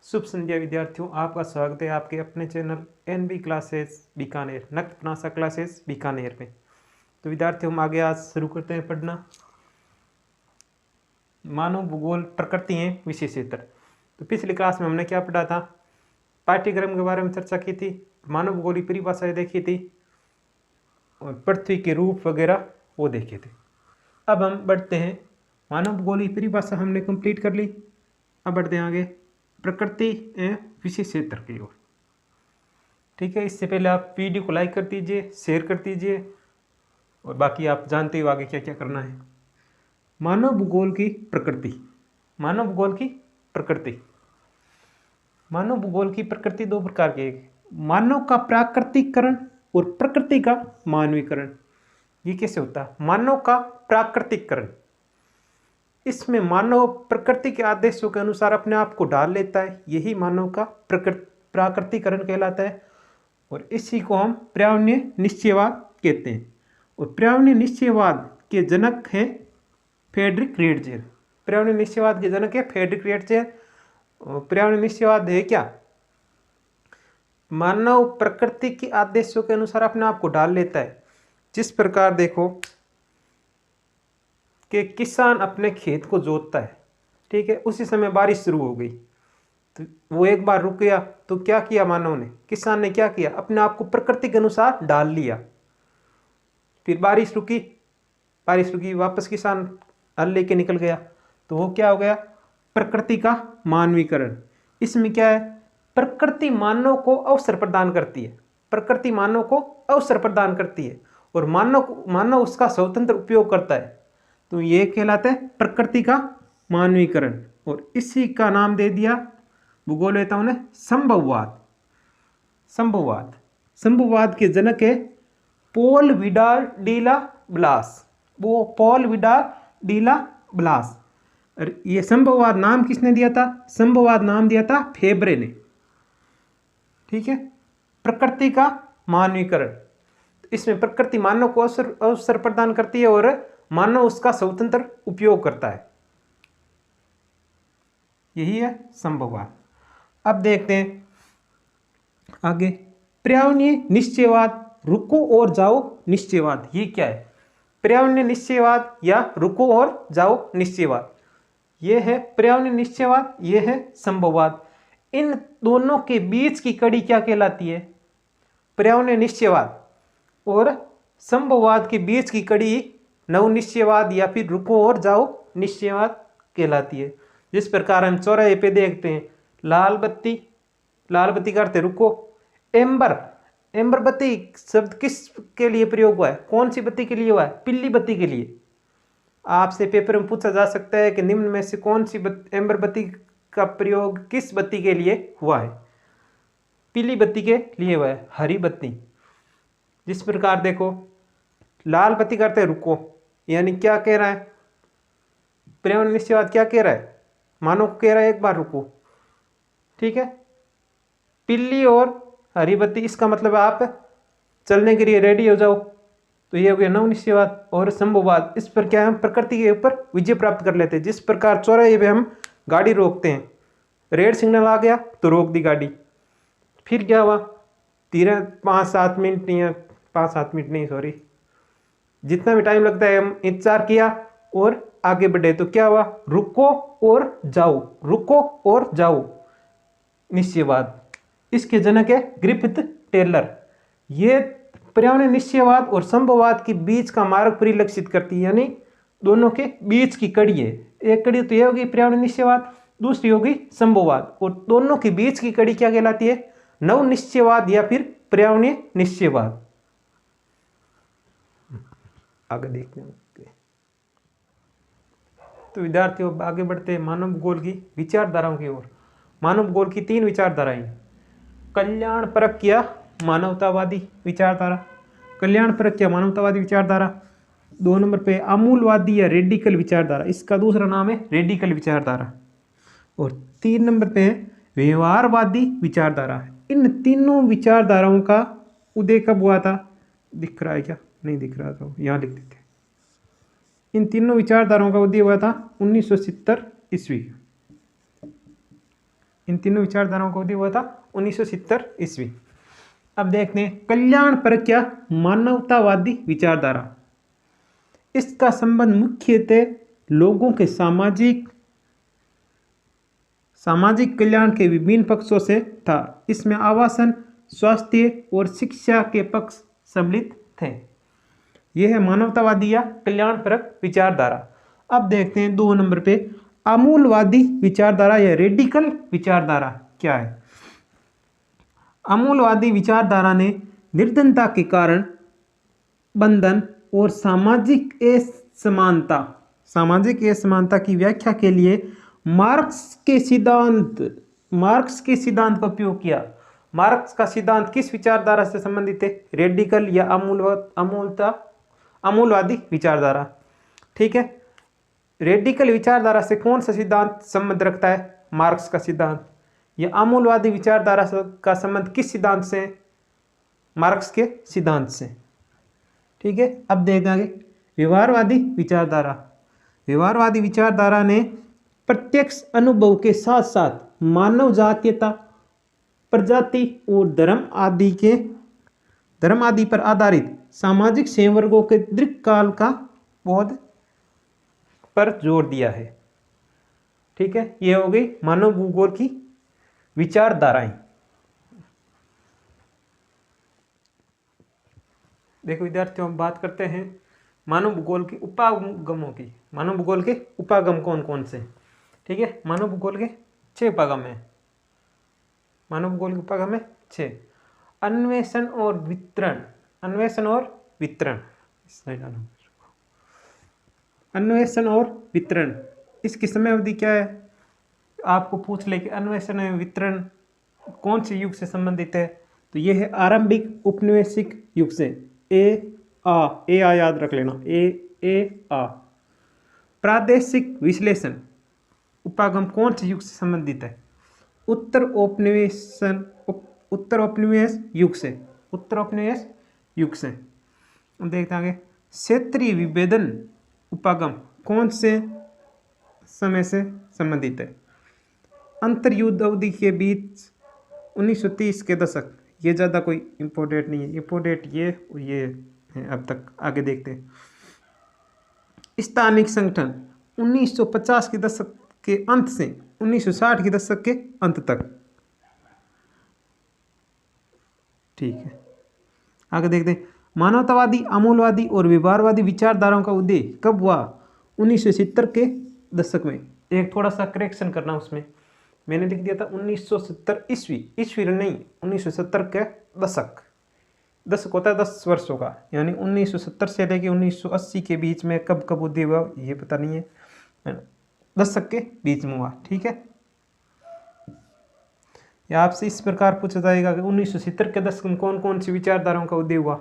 शुभ संध्या विद्यार्थियों, आपका स्वागत है आपके अपने चैनल एनबी क्लासेस बीकानेर, नक्तनासा क्लासेस बीकानेर में। तो विद्यार्थियों, हम आगे आज शुरू करते हैं पढ़ना मानव भूगोल प्रकृति है विशेष क्षेत्र। तो पिछली क्लास में हमने क्या पढ़ा था, पाठ्यक्रम के बारे में चर्चा की थी, मानव भूगोल की परिभाषाएं देखी थी और पृथ्वी के रूप वगैरह वो देखे थे। अब हम बढ़ते हैं, मानव भूगोल की परिभाषा हमने कंप्लीट कर ली। अब बढ़ते हैं आगे प्रकृति एवं विशेष क्षेत्र की ओर। ठीक है, इससे पहले आप वीडियो को लाइक कर दीजिए, शेयर कर दीजिए और बाकी आप जानते हो आगे क्या क्या करना है। मानव भूगोल की प्रकृति। मानव भूगोल की प्रकृति, मानव भूगोल की प्रकृति दो प्रकार की है, मानव का प्राकृतिकरण और प्रकृति का मानवीकरण। ये कैसे होता है? मानव का प्राकृतिकरण, इसमें मानव प्रकृति के आदेशों के अनुसार अपने आप को ढाल लेता है, यही मानव का प्राकृतिकरण कहलाता है। और इसी को हम पर्यावरणीय निश्चयवाद कहते हैं। और पर्यावरणीय निश्चयवाद के जनक हैं फ्रेडरिक रेडजेर। पर्यावरणीय निश्चयवाद के जनक है फ्रेडरिक रेडजेर। पर्यावरणीय निश्चयवाद है क्या? मानव प्रकृति के आदेशों के अनुसार अपने आप को ढाल लेता है। जिस प्रकार देखो कि किसान अपने खेत को जोतता है, ठीक है, उसी समय बारिश शुरू हो गई तो वो एक बार रुक गया, तो क्या किया मानव ने, किसान ने क्या किया, अपने आप को प्रकृति के अनुसार ढाल लिया। फिर बारिश रुकी, वापस किसान हल लेके निकल गया, तो वो क्या हो गया, प्रकृति का मानवीकरण। इसमें क्या है, प्रकृति मानव को अवसर प्रदान करती है, प्रकृति मानव को अवसर प्रदान करती है और मानव उसका स्वतंत्र उपयोग करता है। तो ये कहलाता है प्रकृति का मानवीकरण। और इसी का नाम दे दिया भूगोलवेताओं ने संभववाद। संभववाद के जनक है पॉल विडाल डिला ब्लास। वो पॉल विडाल डिला ब्लास। और ये संभववाद नाम किसने दिया था? संभववाद नाम दिया था फेब्रे ने। ठीक है, प्रकृति का मानवीकरण, इसमें प्रकृति मानव को अवसर प्रदान करती है और मानव उसका स्वतंत्र उपयोग करता है, यही है संभववाद। अब देखते हैं आगे पर्यावरणीय निश्चयवाद, रुको और जाओ निश्चयवाद। ये क्या है? पर्यावरणीय निश्चयवाद या रुको और जाओ निश्चयवाद, ये है पर्यावरणीय निश्चयवाद, ये है संभववाद। इन दोनों के बीच की कड़ी क्या कहलाती है? पर्यावरणीय निश्चयवाद और संभववाद के बीच की कड़ी नव निश्चयवाद या फिर रुको और जाओ निश्चयवाद कहलाती है। जिस प्रकार हम चौराहे पे देखते हैं, लाल बत्ती का अर्थ है रुको। एम्बर बत्ती शब्द किस के लिए प्रयोग हुआ है? कौन सी बत्ती के लिए हुआ है? पीली बत्ती के लिए। आपसे पेपर में पूछा जा सकता है कि निम्न में से कौन सी एम्बर बत्ती का प्रयोग किस बत्ती के लिए हुआ है? पीली बत्ती के लिए हुआ है, हरी बत्ती। जिस प्रकार देखो, लाल बत्ती का अर्थ है रुको, यानी क्या कह रहा है पर्यावरण निश्चयवाद? क्या कह रहा है? मानव को कह रहा है एक बार रुको, ठीक है। पीली और हरी बत्ती, इसका मतलब आप चलने के लिए रेडी हो जाओ, तो ये हो गया नव निश्चयवाद। और संभववाद, इस पर क्या है, हम प्रकृति के ऊपर विजय प्राप्त कर लेते हैं। जिस प्रकार चौराहे पे हम गाड़ी रोकते हैं, रेड सिग्नल आ गया तो रोक दी गाड़ी, फिर क्या हुआ, धीरे 5-7 मिनट नहीं सॉरी, जितना भी टाइम लगता है हम इंतजार किया और आगे बढ़े, तो क्या हुआ, रुको और जाओ निश्चयवाद। इसके जनक है ग्रिफिथ टेलर। ये पर्यावरणीय निश्चयवाद और संभववाद के बीच का मार्ग परिलक्षित करती है, यानी दोनों के बीच की कड़ी है। एक कड़ी तो ये होगी पर्यावरणीय निश्चयवाद, दूसरी होगी संभववाद, और दोनों के बीच की कड़ी क्या कहलाती है? नव निश्चयवाद या फिर पर्यावरणीय निश्चयवाद। आगे देखते हैं। तो विद्यार्थियों, आगे बढ़ते हैं मानव भूगोल की विचारधाराओं की ओर। मानव भूगोल की 3 विचारधाराएं, कल्याणपरक या मानवतावादी विचारधारा। कल्याणपरक या मानवतावादी विचारधारा। 2 नंबर पे आमूलवादी या रेडिकल विचारधारा, इसका दूसरा नाम है रेडिकल विचारधारा। और 3 नंबर पे है व्यवहारवादी विचारधारा। इन तीनों विचारधाराओं का उदय कब हुआ था? दिख रहा है क्या? नहीं दिख रहा था, यहाँ लिख देते। इन तीनों विचारधाराओं का उदय हुआ था 1970 ईस्वी। इन तीनों विचारधाराओं का उदय हुआ था 1970 ईस्वी। अब देखते हैं कल्याण परक या मानवतावादी विचारधारा। इसका संबंध मुख्यतः लोगों के सामाजिक कल्याण के विभिन्न पक्षों से था। इसमें आवासन, स्वास्थ्य और शिक्षा के पक्ष सम्मिलित थे। यह है मानवतावादी या कल्याणपरक विचारधारा। अब देखते हैं 2 नंबर पे आमूलवादी विचारधारा या रेडिकल विचारधारा क्या है। आमूलवादी विचारधारा ने निर्धनता के कारण बंधन और सामाजिक असमानता की व्याख्या के लिए मार्क्स के सिद्धांत का उपयोग किया। मार्क्स का सिद्धांत किस विचारधारा से संबंधित है? रेडिकल या आमूलवादी विचारधारा। ठीक है, रेडिकल विचारधारा से कौन सा सिद्धांत संबंध रखता है? मार्क्स का सिद्धांत। या आमूलवादी विचारधारा का संबंध किस सिद्धांत से? मार्क्स के सिद्धांत से। ठीक है, अब देखेंगे व्यवहारवादी विचारधारा। व्यवहारवादी विचारधारा ने प्रत्यक्ष अनुभव के साथ साथ मानव जातीयता, प्रजाति और धर्म आदि पर आधारित सामाजिक संवर्गों के दीर्घकाल का बोध पर जोर दिया है। ठीक है, ये हो गई मानव भूगोल की विचारधाराएं। देखो विद्यार्थियों, हम बात करते हैं मानव भूगोल के उपागमों की। मानव भूगोल के उपागम कौन कौन से? ठीक है, मानव भूगोल के 6 उपागम है। मानव भूगोल के उपागम है 6। अन्वेषण और वितरण। अन्वेषण और वितरण, इसकी समय अवधि क्या है? आपको पूछ ले कि अन्वेषण एवं वितरण कौन से युग से संबंधित है, तो यह है आरंभिक औपनिवेशिक युग से। ए आ याद रख लेना, ए आ। प्रादेशिक विश्लेषण उपागम कौन से युग से संबंधित है? उत्तर औपनिवेश युग से। देखते आगे क्षेत्रीय विभेदन उपागम कौन से समय से संबंधित है? अंतर्युद्ध अवधि के बीच 1930 के दशक। ये ज़्यादा कोई इम्पोर्टेंट नहीं है, इम्पोर्टेंट ये है अब तक। आगे देखते हैं स्थानिक संगठन 1950 के दशक के अंत से 1960 के दशक के अंत तक। ठीक है, आगे देखते हैं मानवतावादी, आमूलवादी और व्यवहारवादी विचारधाराओं का उदय कब हुआ? 1970 के दशक में। एक थोड़ा सा करेक्शन करना, उसमें मैंने लिख दिया था 1970 ईस्वी नहीं, 1970 के दशक होता है 10 वर्षों का, यानी 1970 से लेके 1980 के बीच में कब उदय हुआ ये पता नहीं है, दशक के बीच में हुआ। ठीक है, या आपसे इस प्रकार पूछा जाएगा कि 1970 के दशक में कौन कौन सी विचारधाराओं का उदय हुआ,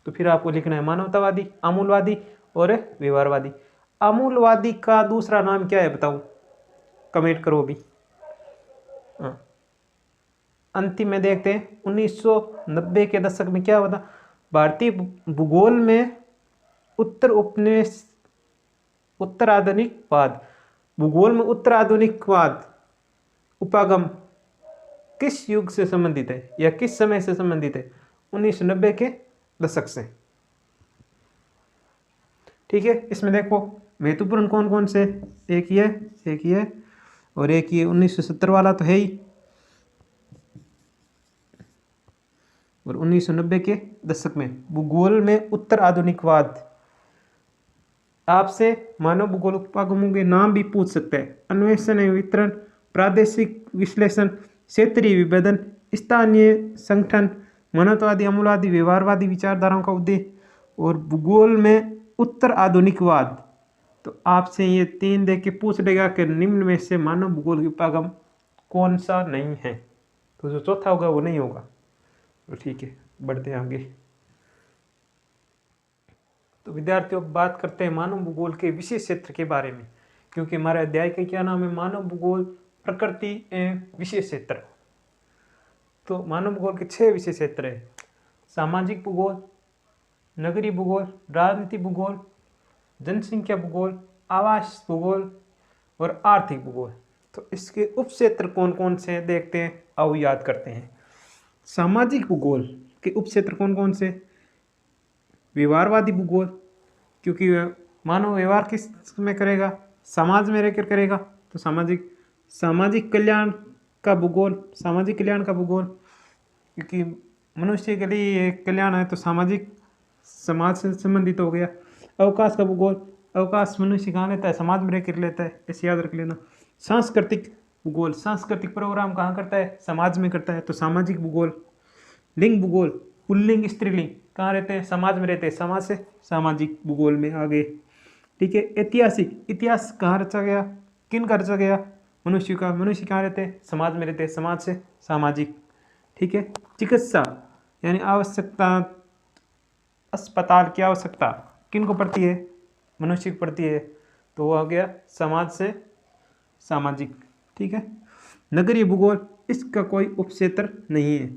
तो फिर आपको लिखना है मानवतावादी, आमूलवादी और व्यवहारवादी। आमूलवादी का दूसरा नाम क्या है बताओ, कमेंट करो अभी। अंतिम में देखते हैं 1990 के दशक में क्या हुआ था? भारतीय भूगोल में उत्तराधुनिकवाद उपागम किस युग से संबंधित है या किस समय से संबंधित है? 1990 के दशक से। ठीक है, इसमें देखो महत्वपूर्ण कौन कौन से, एक ये और एक ये 1970 वाला तो है ही, और 1990 के दशक में भूगोल में उत्तर आधुनिकवाद। आपसे मानव भूगोल उपागमों के नाम भी पूछ सकते हैं। अन्वेषण एवं वितरण, प्रादेशिक विश्लेषण, क्षेत्रीय विभेदन, स्थानीय संगठन, मानवतावादी, आमूलवादी, व्यवहारवादी विचारधाराओं का उदय और भूगोल में उत्तर आधुनिकवाद। तो आपसे ये 3 देख के पूछ लेगा कि निम्न में से मानव भूगोल की उपागम कौन सा नहीं है, तो जो चौथा होगा वो नहीं होगा। तो ठीक है, बढ़ते हैं आगे। तो विद्यार्थियों बात करते हैं मानव भूगोल के विशेष क्षेत्र के बारे में, क्योंकि हमारे अध्याय का क्या नाम है? मानव भूगोल, प्रकृति एवं विशेष क्षेत्र। तो मानव भूगोल के 6 विशेष क्षेत्र है: सामाजिक भूगोल, नगरीय भूगोल, राजनीतिक भूगोल, जनसंख्या भूगोल, आवास भूगोल और आर्थिक भूगोल। तो इसके उपक्षेत्र कौन कौन से हैं देखते हैं, आओ याद करते हैं। सामाजिक भूगोल के उपक्षेत्र कौन कौन से? व्यवहारवादी भूगोल, क्योंकि मानव व्यवहार किस में करेगा, समाज में रहकर करेगा, तो सामाजिक। सामाजिक कल्याण का भूगोल, सामाजिक कल्याण का भूगोल, क्योंकि मनुष्य के लिए ये कल्याण है तो सामाजिक समाज से संबंधित हो गया। अवकाश का भूगोल, अवकाश मनुष्य कहाँ लेता है, समाज में रहकर लेता है, ऐसे याद रख लेना। सांस्कृतिक भूगोल, सांस्कृतिक प्रोग्राम कहाँ करता है, समाज में करता है, तो सामाजिक भूगोल। लिंग भूगोल, पुल्लिंग स्त्रीलिंग कहाँ रहते हैं, समाज में रहते हैं, समाज से सामाजिक भूगोल में आ गए। ठीक है। ऐतिहासिक, इतिहास कहाँ रचा गया, किन का रचा गया, मनुष्य का। मनुष्य कहाँ रहते हैं, समाज में रहते हैं, समाज से सामाजिक। ठीक है। चिकित्सा यानी आवश्यकता, अस्पताल की आवश्यकता किन को पड़ती है, मनुष्य को पड़ती है, तो वो आ गया समाज से सामाजिक। ठीक है। नगरीय भूगोल, इसका कोई उपक्षेत्र नहीं है।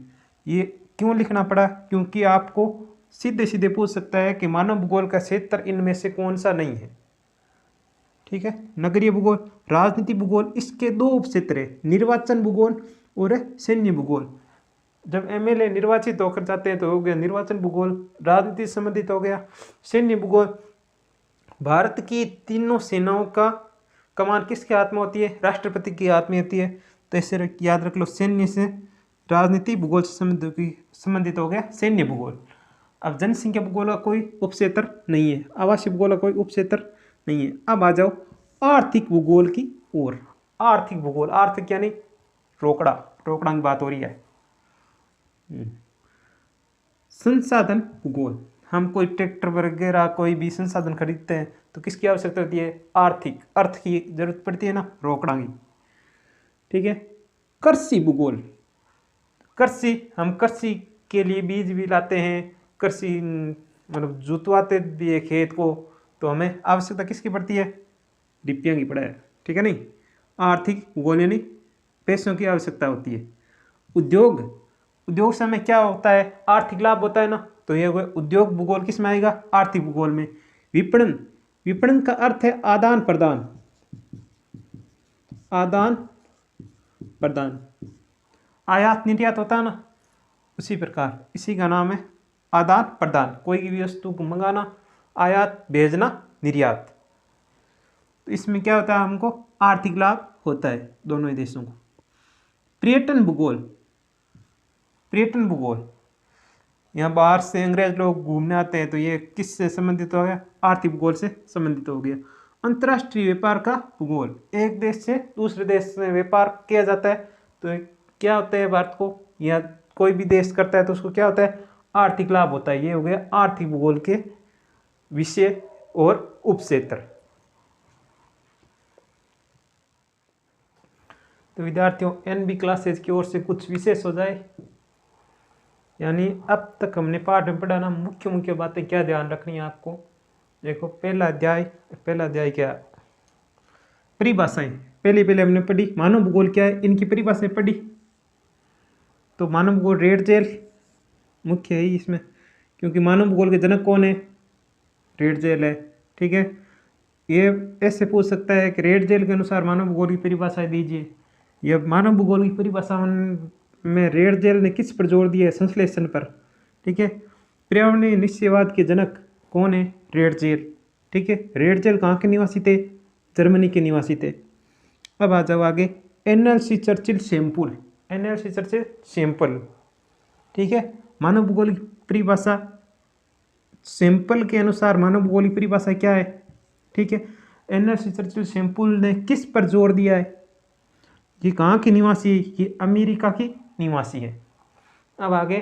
ये क्यों लिखना पड़ा, क्योंकि आपको सीधे सीधे पूछ सकता है कि मानव भूगोल का क्षेत्र इनमें से कौन सा नहीं है। ठीक है। नगरीय भूगोल। राजनीति भूगोल, इसके दो उपक्षेत्र है, निर्वाचन भूगोल और सैन्य भूगोल। जब एमएलए निर्वाचित होकर जाते हैं तो हो गया निर्वाचन भूगोल, राजनीति से संबंधित हो गया सैन्य भूगोल। भारत की तीनों सेनाओं का कमान किसके हाथ में होती है, राष्ट्रपति के हाथ में होती है, तो इससे याद रख लो सैन्य से राजनीति भूगोल से संबंधित हो गया सैन्य भूगोल। अब जनसंख्या भूगोल का कोई उपक्षेत्र नहीं है, आवासीय भूगोल का कोई उपक्षेत्र नहीं है। अब आ जाओ आर्थिक भूगोल की ओर। आर्थिक भूगोल, आर्थिक यानी रोकड़ा, रोकड़ा की बात हो रही है। संसाधन भूगोल, हम कोई ट्रैक्टर वगैरह कोई भी संसाधन खरीदते हैं तो किसकी आवश्यकता होती है, आर्थिक, अर्थ की जरूरत पड़ती है ना, रोकड़ा की। ठीक है। कृषि भूगोल, कृषि, हम कृषि के लिए बीज भी लाते हैं, कृषि मतलब जुतवाते भी है खेत को, तो हमें आवश्यकता किसकी पड़ती है, डिप्पियाँ की पड़ा है। ठीक है। नहीं, आर्थिक भूगोल यानी पैसों की आवश्यकता होती है। उद्योग, उद्योग से हमें क्या होता है, आर्थिक लाभ होता है ना, तो ये उद्योग भूगोल किस में आएगा, आर्थिक भूगोल में। विपणन, विपणन का अर्थ है आदान प्रदान, आदान प्रदान, आयात निर्यात होता है ना, उसी प्रकार इसी का नाम है आदान प्रदान। कोई भी वस्तु को मंगाना, आयात, भेजना, निर्यात, तो इसमें क्या होता है, हमको आर्थिक लाभ होता है दोनों ही देशों को। पर्यटन भूगोल, पर्यटन भूगोल, यहाँ बाहर से अंग्रेज लोग घूमने आते हैं तो ये किससे संबंधित हो गया, आर्थिक भूगोल से संबंधित हो गया। अंतर्राष्ट्रीय व्यापार का भूगोल, एक देश से दूसरे देश में व्यापार किया जाता है तो क्या होता है, भारत को या कोई भी देश करता है तो उसको क्या होता है, आर्थिक लाभ होता है। ये हो गया आर्थिक भूगोल के विषय और उपक्षेत्र। तो विद्यार्थियों, एनबी क्लासेज की ओर से कुछ विशेष हो जाए, यानी अब तक हमने पाठ में पढ़ा ना, मुख्य मुख्य बातें क्या ध्यान रखनी है आपको। देखो पहला अध्याय क्या, परिभाषाएं। पहले हमने पढ़ी मानव भूगोल क्या है, इनकी परिभाषाएं पढ़ी। तो मानव भूगोल रेड जेल मुख्य है इसमें, क्योंकि मानव भूगोल के जनक कौन है, रेड जेल है। ठीक है। ये ऐसे पूछ सकता है कि रेड जेल के अनुसार मानव भूगोल की परिभाषाएं दीजिए। यह मानव भूगोल की परिभाषा में रेड जेल ने किस पर जोर दिया है, संश्लेषण पर। ठीक है। पर्यावरणीय निश्चयवाद के जनक कौन है, रेड जेल। ठीक है। रेड जेल कहाँ के निवासी थे, जर्मनी के निवासी थे। अब आ जाओ आगे, NLC Churchill sample, NLC Churchill sample. ठीक है। मानव भूगोल की परिभाषा, सैंपल के अनुसार मानव भूगोल की परिभाषा क्या है। ठीक है। एनएलसी चर्चिल सैंपल ने किस पर जोर दिया है, ये कहाँ की निवासी है, ये अमेरिका की निवासी है। अब आगे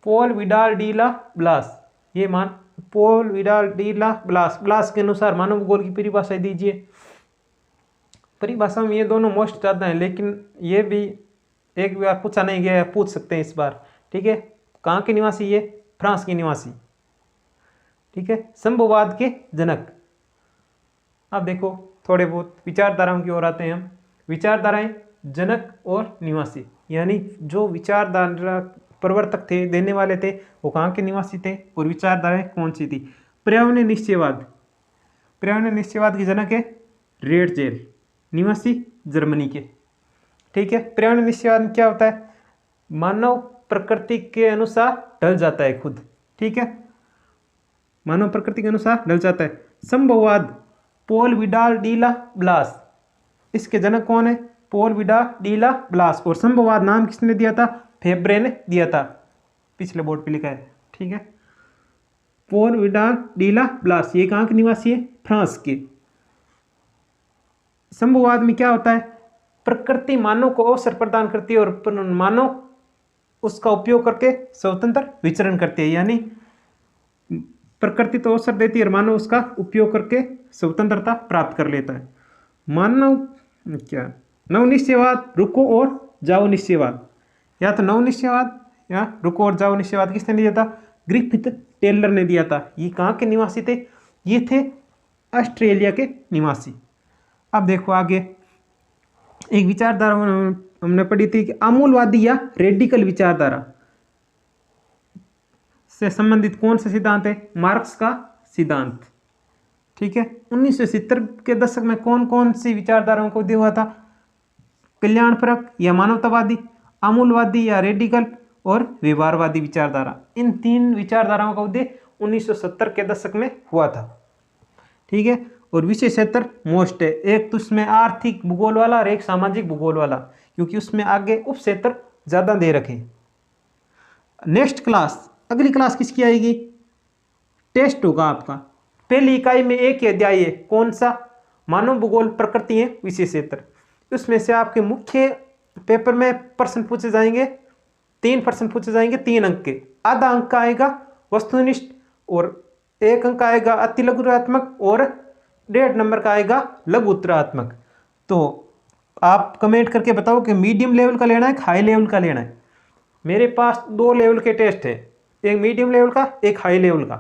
पॉल विडाल डी ला ब्लास, ये पॉल विडाल डी ला ब्लास के अनुसार मानव भूगोल की परिभाषा दीजिए। परिभाषा में ये दोनों मोस्ट ज़्यादा है, लेकिन ये भी एक बार पूछा नहीं गया है, पूछ सकते हैं इस बार। ठीक है। कहाँ के निवासी, ये फ्रांस के निवासी। ठीक है। संभववाद के जनक। अब देखो थोड़े बहुत विचारधाराओं की ओर आते हैं हम। विचारधाराएं, जनक और निवासी, यानी जो विचारधारा प्रवर्तक थे, देने वाले थे, वो कहाँ के निवासी थे और विचारधाराएं कौन सी थी। पर्यावरणीय निश्चयवाद, पर्यावरणीय निश्चयवाद की जनक है रेड जेल। निवासी जर्मनी के। ठीक है, पर्यावरण निश्चयवाद में क्या होता है, मानव प्रकृति के अनुसार ढल जाता है खुद। ठीक है, मानव प्रकृति के अनुसार ढल जाता है। संभववाद, पॉल विडाल डी ला ब्लास, इसके जनक कौन है, पॉल विडाल डी ला ब्लास। और संभववाद नाम किसने दिया था, फेब्रे ने दिया था, पिछले बोर्ड पे लिखा है। ठीक है, पॉल विडाल डी ला ब्लास, ये कहाँ के निवासी है, फ्रांस के। संभववाद में क्या होता है, प्रकृति मानव को अवसर प्रदान करती है और मानव उसका उपयोग करके स्वतंत्र विचरण करती है, यानी प्रकृति तो अवसर देती है और मानव उसका उपयोग करके स्वतंत्रता प्राप्त कर लेता है। मानव क्या, नवनिश्चयवाद, रुको और जाओ निश्चयवाद, या तो नवनिश्चयवाद या रुको और जाओ निश्चयवाद किसने दिया था, ग्रिफिथ टेलर ने दिया था। ये कहाँ के निवासी थे, ये थे ऑस्ट्रेलिया के निवासी। अब देखो आगे, एक विचारधारा हमने पढ़ी थी कि आमूलवादी या रेडिकल विचारधारा से संबंधित कौन सा सिद्धांत है, मार्क्स का सिद्धांत। ठीक है, 1970 के दशक में कौन कौन सी विचारधाराओं को दिया हुआ था, कल्याणपरक या मानवतावादी, आमूलवादी या रेडिकल, और व्यवहारवादी विचारधारा। इन तीन विचारधाराओं का उदय 1970 के दशक में हुआ था। ठीक है, और विषय क्षेत्र मोस्ट है, एक तो उसमें आर्थिक भूगोल वाला और एक सामाजिक भूगोल वाला, क्योंकि उसमें आगे उप क्षेत्र ज़्यादा दे रखे। नेक्स्ट क्लास, अगली क्लास किसकी आएगी, टेस्ट होगा आपका। पहली इकाई में एक ही अध्याय है, कौन सा, मानव भूगोल प्रकृति है विषय क्षेत्र। उसमें से आपके मुख्य पेपर में प्रश्न पूछे जाएंगे, 3 प्रश्न पूछे जाएंगे 3 अंक के। आधा अंक का आएगा वस्तुनिष्ठ और 1 अंक आएगा अति लघुत्तरात्मक और 1.5 नंबर का आएगा लघु उत्तरात्मक। तो आप कमेंट करके बताओ कि मीडियम लेवल का लेना है कि हाई लेवल का लेना है। मेरे पास 2 लेवल के टेस्ट है, एक मीडियम लेवल का एक हाई लेवल का।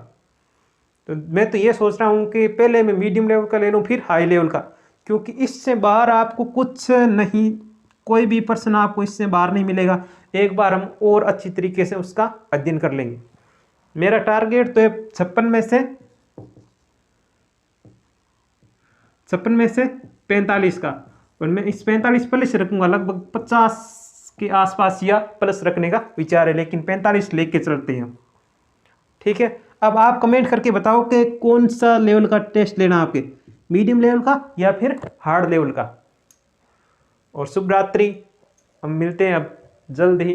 तो मैं तो ये सोच रहा हूँ कि पहले मैं मीडियम लेवल का ले लूँ फिर हाई लेवल का, क्योंकि इससे बाहर आपको कुछ नहीं, कोई भी प्रश्न आपको इससे बाहर नहीं मिलेगा। एक बार हम और अच्छी तरीके से उसका अध्ययन कर लेंगे। मेरा टारगेट तो है 56 में से 45 का, और मैं इस 45 प्लस रखूंगा, लगभग 50 के आसपास या प्लस रखने का विचार है, लेकिन 45 लेके चलते हैं। ठीक है, अब आप कमेंट करके बताओ कि कौन सा लेवल का टेस्ट लेना आपके, मीडियम लेवल का या फिर हार्ड लेवल का। और शुभ रात्रि, हम मिलते हैं अब जल्द ही।